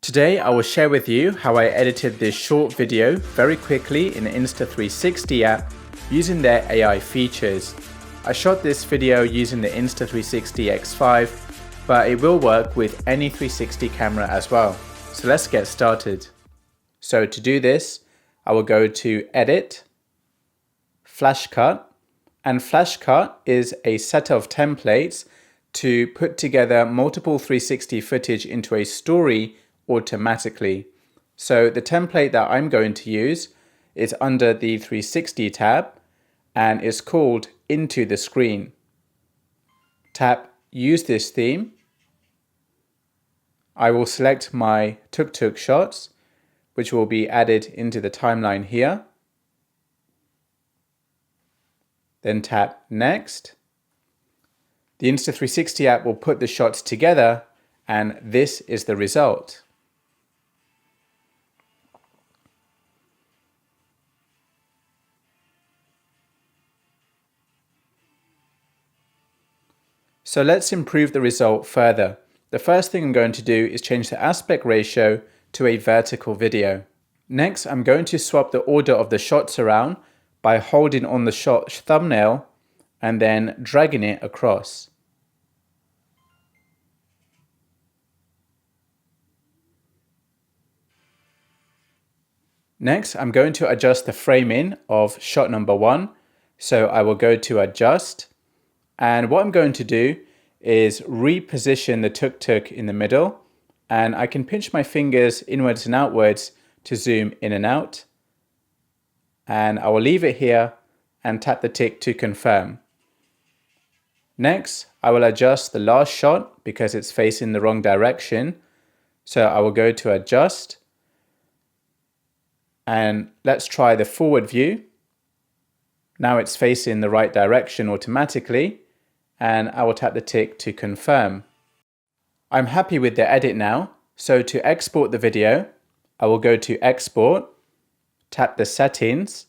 Today I will share with you how I edited this short video very quickly in the Insta360 app using their AI features. I shot this video using the Insta360 X5, but it will work with any 360 camera as well. So let's get started. So to do this, I will go to Edit, Flash Cut, and Flash Cut is a set of templates to put together multiple 360 footage into a story automatically. So the template that I'm going to use is under the 360 tab and is called Into the Screen. Tap Use this theme. I will select my tuk-tuk shots, which will be added into the timeline here. Then tap Next. The Insta360 app will put the shots together, and this is the result. So let's improve the result further. The first thing I'm going to do is change the aspect ratio to a vertical video. Next, I'm going to swap the order of the shots around by holding on the shot thumbnail and then dragging it across. Next, I'm going to adjust the framing of shot number 1. So I will go to Adjust. And what I'm going to do is reposition the tuk-tuk in the middle, and I can pinch my fingers inwards and outwards to zoom in and out. And I will leave it here and tap the tick to confirm. Next, I will adjust the last shot because it's facing the wrong direction. So I will go to Adjust, and let's try the forward view. Now it's facing the right direction automatically, and I will tap the tick to confirm. I'm happy with the edit now, so to export the video, I will go to Export, tap the Settings,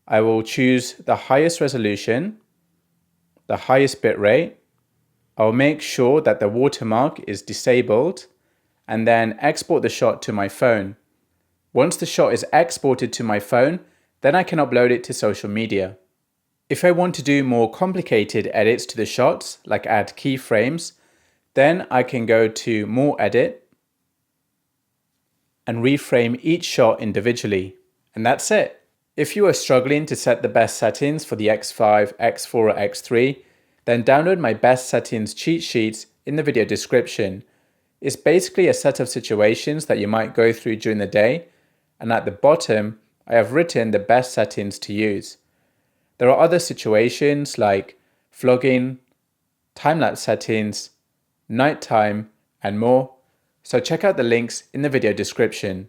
I will choose the highest resolution, the highest bitrate, I will make sure that the watermark is disabled, and then export the shot to my phone. Once the shot is exported to my phone, then I can upload it to social media. If I want to do more complicated edits to the shots, like add keyframes, then I can go to More Edit and reframe each shot individually. And that's it. If you are struggling to set the best settings for the X5, X4 or X3, then download my best settings cheat sheets in the video description. It's basically a set of situations that you might go through during the day, and at the bottom, I have written the best settings to use. There are other situations like vlogging, time-lapse settings, nighttime, and more, so check out the links in the video description.